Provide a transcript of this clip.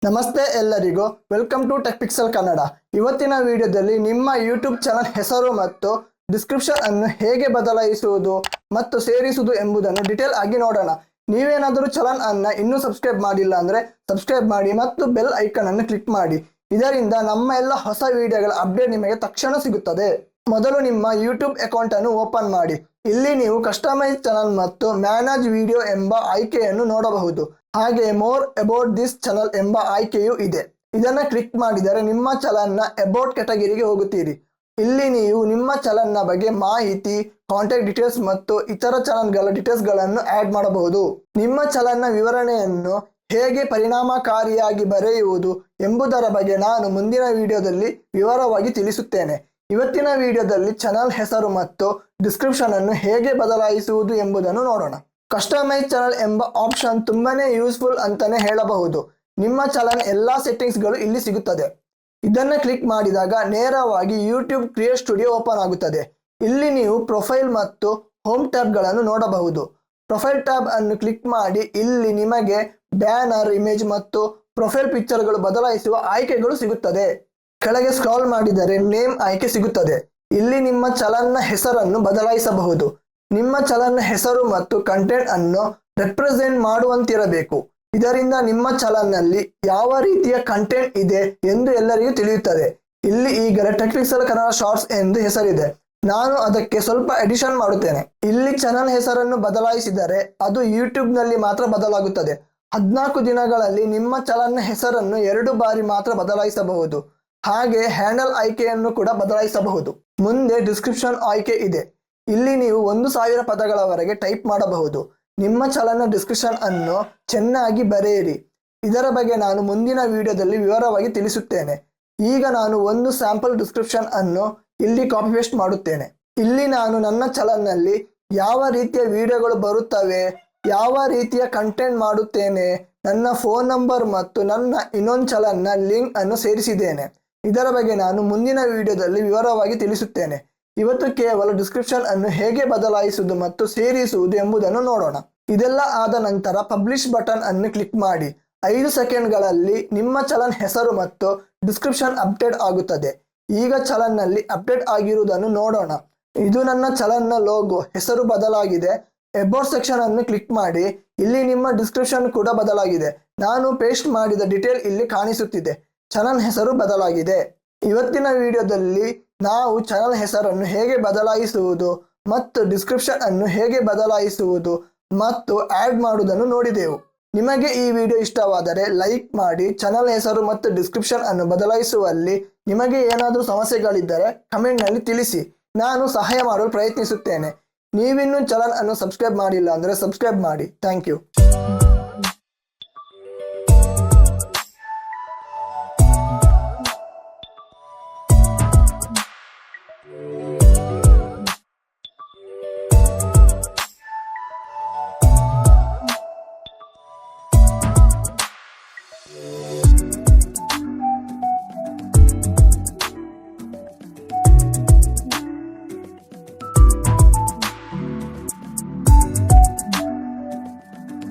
ನಮಸ್ತೆ ಎಲ್ಲರಿಗೂ welcome to Tech Pixel Kannada. ಇವತ್ತಿನ ವಿಡಿಯೋದಲ್ಲಿ ನಿಮ್ಮ ಯೂಟ್ಯೂಬ್ ಚಾನಲ್ ಹೆಸರು ಮತ್ತು ಡಿಸ್ಕ್ರಿಪ್ಷನ್ ಅನ್ನು ಹೇಗೆ ಬದಲಾಯಿಸುವುದು ಮತ್ತು ಸೇರಿಸುವುದು ಎಂಬುದನ್ನು ಡೀಟೇಲ್ ಆಗಿ ನೋಡೋಣ. ನೀವೇನಾದರೂ ಚಾನಲ್ ಅನ್ನು ಇನ್ನೂ ಸಬ್ಸ್ಕ್ರೈಬ್ ಮಾಡಿಲ್ಲ ಅಂದರೆ ಸಬ್ಸ್ಕ್ರೈಬ್ ಮಾಡಿ ಮತ್ತು ಬೆಲ್ ಐಕನ್ ಅನ್ನು ಕ್ಲಿಕ್ ಮಾಡಿ. ಇದರಿಂದ ನಮ್ಮ ಎಲ್ಲ ಹೊಸ ವಿಡಿಯೋಗಳ ಅಪ್ಡೇಟ್ ನಿಮಗೆ ತಕ್ಷಣ ಸಿಗುತ್ತದೆ. ಮೊದಲು ನಿಮ್ಮ ಯೂಟ್ಯೂಬ್ ಅಕೌಂಟ್ ಅನ್ನು ಓಪನ್ ಮಾಡಿ. ಇಲ್ಲಿ ನೀವು ಕಸ್ಟಮೈಸ್ ಚಾನಲ್ ಮತ್ತು ಮ್ಯಾನೇಜ್ ವಿಡಿಯೋ ಎಂಬ ಆಯ್ಕೆಯನ್ನು ನೋಡಬಹುದು. ಹಾಗೆ ಮೋರ್ ಅಬೌಟ್ ದಿಸ್ ಚಾನಲ್ ಎಂಬ ಆಯ್ಕೆಯೂ ಇದೆ. ಇದನ್ನ ಕ್ಲಿಕ್ ಮಾಡಿದರೆ ನಿಮ್ಮ ಚಾನಲ್ನ ಅಬೌಟ್ ಕ್ಯಾಟಗರಿಗೆ ಹೋಗುತ್ತೀರಿ. ಇಲ್ಲಿ ನೀವು ನಿಮ್ಮ ಚಾನಲ್ನ ಬಗ್ಗೆ ಮಾಹಿತಿ, ಕಾಂಟ್ಯಾಕ್ಟ್ ಡೀಟೇಲ್ಸ್ ಮತ್ತು ಇತರ ಚಾನಲ್ಗಳ ಡೀಟೇಲ್ಸ್ಗಳನ್ನು ಆಡ್ ಮಾಡಬಹುದು. ನಿಮ್ಮ ಚಾನಲ್ನ ವಿವರಣೆಯನ್ನು ಹೇಗೆ ಪರಿಣಾಮಕಾರಿಯಾಗಿ ಬರೆಯುವುದು ಎಂಬುದರ ಬಗ್ಗೆ ನಾನು ಮುಂದಿನ ವಿಡಿಯೋದಲ್ಲಿ ವಿವರವಾಗಿ ತಿಳಿಸುತ್ತೇನೆ. ಇವತ್ತಿನ ವಿಡಿಯೋದಲ್ಲಿ ಚಾನಲ್ ಹೆಸರು ಮತ್ತು ಡಿಸ್ಕ್ರಿಪ್ಷನ್ ಅನ್ನು ಹೇಗೆ ಬದಲಾಯಿಸುವುದು ಎಂಬುದನ್ನು ನೋಡೋಣ. ಕಸ್ಟಮೈಸ್ ಚಾನಲ್ ಎಂಬ ಆಪ್ಷನ್ ತುಂಬಾನೇ ಯೂಸ್ಫುಲ್ ಅಂತಾನೆ ಹೇಳಬಹುದು. ನಿಮ್ಮ ಚಾನಲ್ ಎಲ್ಲಾ ಸೆಟ್ಟಿಂಗ್ಸ್ಗಳು ಇಲ್ಲಿ ಸಿಗುತ್ತದೆ. ಇದನ್ನ ಕ್ಲಿಕ್ ಮಾಡಿದಾಗ ನೇರವಾಗಿ ಯೂಟ್ಯೂಬ್ ಕ್ರಿಯೇಟ್ ಸ್ಟುಡಿಯೋ ಓಪನ್ ಆಗುತ್ತದೆ. ಇಲ್ಲಿ ನೀವು ಪ್ರೊಫೈಲ್ ಮತ್ತು ಹೋಮ್ ಟ್ಯಾಬ್ಗಳನ್ನು ನೋಡಬಹುದು. ಪ್ರೊಫೈಲ್ ಟ್ಯಾಬ್ ಅನ್ನು ಕ್ಲಿಕ್ ಮಾಡಿ ಇಲ್ಲಿ ನಿಮಗೆ ಬ್ಯಾನರ್, ಇಮೇಜ್ ಮತ್ತು ಪ್ರೊಫೈಲ್ ಪಿಕ್ಚರ್ಗಳು ಬದಲಾಯಿಸುವ ಆಯ್ಕೆಗಳು ಸಿಗುತ್ತದೆ. ಕೆಳಗೆ ಸ್ಕ್ರಾಲ್ ಮಾಡಿದರೆ ನೇಮ್ ಆಯ್ಕೆ ಸಿಗುತ್ತದೆ. ಇಲ್ಲಿ ನಿಮ್ಮ ಚಾನಲ್ನ ಹೆಸರನ್ನು ಬದಲಾಯಿಸಬಹುದು. ನಿಮ್ಮ ಚಾನಲ್ನ ಹೆಸರು ಮತ್ತು ಕಂಟೆಂಟ್ ಅನ್ನು ರೆಪ್ರೆಸೆಂಟ್ ಮಾಡುವಂತಿರಬೇಕು. ಇದರಿಂದ ನಿಮ್ಮ ಚಾನಲ್ನಲ್ಲಿ ಯಾವ ರೀತಿಯ ಕಂಟೆಂಟ್ ಇದೆ ಎಂದು ಎಲ್ಲರಿಗೂ ತಿಳಿಯುತ್ತದೆ. ಇಲ್ಲಿ ಈಗ ಟೆಕ್ ಪಿಕ್ಸೆಲ್ ಕನ್ನಡ ಶಾರ್ಟ್ಸ್ ಎಂದು ಹೆಸರಿದೆ. ನಾನು ಅದಕ್ಕೆ ಸ್ವಲ್ಪ ಎಡಿಷನ್ ಮಾಡುತ್ತೇನೆ. ಇಲ್ಲಿ ಚಾನಲ್ ಹೆಸರನ್ನು ಬದಲಾಯಿಸಿದರೆ ಅದು ಯೂಟ್ಯೂಬ್ ನಲ್ಲಿ ಮಾತ್ರ ಬದಲಾಗುತ್ತದೆ. 14 ದಿನಗಳಲ್ಲಿ ನಿಮ್ಮ ಚಾನಲ್ನ ಹೆಸರನ್ನು 2 ಬಾರಿ ಮಾತ್ರ ಬದಲಾಯಿಸಬಹುದು. ಹಾಗೆ ಹ್ಯಾಂಡಲ್ ಆಯ್ಕೆಯನ್ನು ಕೂಡ ಬದಲಾಯಿಸಬಹುದು. ಮುಂದೆ ಡಿಸ್ಕ್ರಿಪ್ಷನ್ ಆಯ್ಕೆ ಇದೆ. ಇಲ್ಲಿ ನೀವು 1000 ಪದಗಳವರೆಗೆ ಟೈಪ್ ಮಾಡಬಹುದು. ನಿಮ್ಮ ಚಾನಲ್ನ ಡಿಸ್ಕ್ರಿಪ್ಷನ್ ಅನ್ನು ಚೆನ್ನಾಗಿ ಬರೆಯಿರಿ. ಇದರ ಬಗ್ಗೆ ನಾನು ಮುಂದಿನ ವಿಡಿಯೋದಲ್ಲಿ ವಿವರವಾಗಿ ತಿಳಿಸುತ್ತೇನೆ. ಈಗ ನಾನು ಒಂದು ಸ್ಯಾಂಪಲ್ ಡಿಸ್ಕ್ರಿಪ್ಷನ್ ಅನ್ನು ಇಲ್ಲಿ ಕಾಪಿ ಪೇಸ್ಟ್ ಮಾಡುತ್ತೇನೆ. ಇಲ್ಲಿ ನಾನು ನನ್ನ ಚಾನಲ್ನಲ್ಲಿ ಯಾವ ರೀತಿಯ ವಿಡಿಯೋಗಳು ಬರುತ್ತವೆ, ಯಾವ ರೀತಿಯ ಕಂಟೆಂಟ್ ಮಾಡುತ್ತೇನೆ, ನನ್ನ ಫೋನ್ ನಂಬರ್ ಮತ್ತು ನನ್ನ ಇನ್ನೊಂದು ಚಾನಲ್ನ ಲಿಂಕ್ ಅನ್ನು ಸೇರಿಸಿದ್ದೇನೆ. ಇದರ ಬಗ್ಗೆ ನಾನು ಮುಂದಿನ ವಿಡಿಯೋದಲ್ಲಿ ವಿವರವಾಗಿ ತಿಳಿಸುತ್ತೇನೆ. ಇವತ್ತು ಕೇವಲ ಡಿಸ್ಕ್ರಿಪ್ಷನ್ ಅನ್ನು ಹೇಗೆ ಬದಲಾಯಿಸುವುದು ಮತ್ತು ಸೇರಿಸುವುದು ಎಂಬುದನ್ನು ನೋಡೋಣ. ಇದೆಲ್ಲ ಆದ ನಂತರ ಪಬ್ಲಿಷ್ ಬಟನ್ ಅನ್ನು ಕ್ಲಿಕ್ ಮಾಡಿ. 5 ಸೆಕೆಂಡ್ಗಳಲ್ಲಿ ನಿಮ್ಮ ಚಾನಲ್ ಹೆಸರು ಮತ್ತು ಡಿಸ್ಕ್ರಿಪ್ಷನ್ ಅಪ್ಡೇಟ್ ಆಗುತ್ತದೆ. ಈಗ ಚಾನಲ್ನಲ್ಲಿ ಅಪ್ಡೇಟ್ ಆಗಿರುವುದನ್ನು ನೋಡೋಣ. ಇದು ನನ್ನ ಚಾನಲ್ನ ಲೋಗೋ, ಹೆಸರು ಬದಲಾಗಿದೆ. ಅಬೌಟ್ ಸೆಕ್ಷನ್ ಅನ್ನು ಕ್ಲಿಕ್ ಮಾಡಿ. ಇಲ್ಲಿ ನಿಮ್ಮ ಡಿಸ್ಕ್ರಿಪ್ಷನ್ ಕೂಡ ಬದಲಾಗಿದೆ. ನಾನು ಪೇಸ್ಟ್ ಮಾಡಿದ ಡೀಟೇಲ್ ಇಲ್ಲಿ ಕಾಣಿಸುತ್ತಿದೆ. ಚಾನಲ್ ಹೆಸರು ಬದಲಾಗಿದೆ. ಇವತ್ತಿನ ವಿಡಿಯೋದಲ್ಲಿ ನಾವು ಚಾನಲ್ ಹೆಸರನ್ನು ಹೇಗೆ ಬದಲಾಯಿಸುವುದು ಮತ್ತು ಡಿಸ್ಕ್ರಿಪ್ಷನ್ ಅನ್ನು ಹೇಗೆ ಬದಲಾಯಿಸುವುದು ಮತ್ತು ಆಡ್ ಮಾಡುವುದನ್ನು ನೋಡಿದೆವು. ನಿಮಗೆ ಈ ವಿಡಿಯೋ ಇಷ್ಟವಾದರೆ ಲೈಕ್ ಮಾಡಿ. ಚಾನಲ್ ಹೆಸರು ಮತ್ತು ಡಿಸ್ಕ್ರಿಪ್ಷನ್ ಅನ್ನು ಬದಲಾಯಿಸುವಲ್ಲಿ ನಿಮಗೆ ಏನಾದರೂ ಸಮಸ್ಯೆಗಳಿದ್ದರೆ ಕಮೆಂಟ್ನಲ್ಲಿ ತಿಳಿಸಿ. ನಾನು ಸಹಾಯ ಮಾಡಲು ಪ್ರಯತ್ನಿಸುತ್ತೇನೆ. ನೀವಿನ್ನೂ ಚಾನಲ್ ಅನ್ನು ಸಬ್ಸ್ಕ್ರೈಬ್ ಮಾಡಿಲ್ಲ ಅಂದರೆ ಸಬ್ಸ್ಕ್ರೈಬ್ ಮಾಡಿ. Thank you.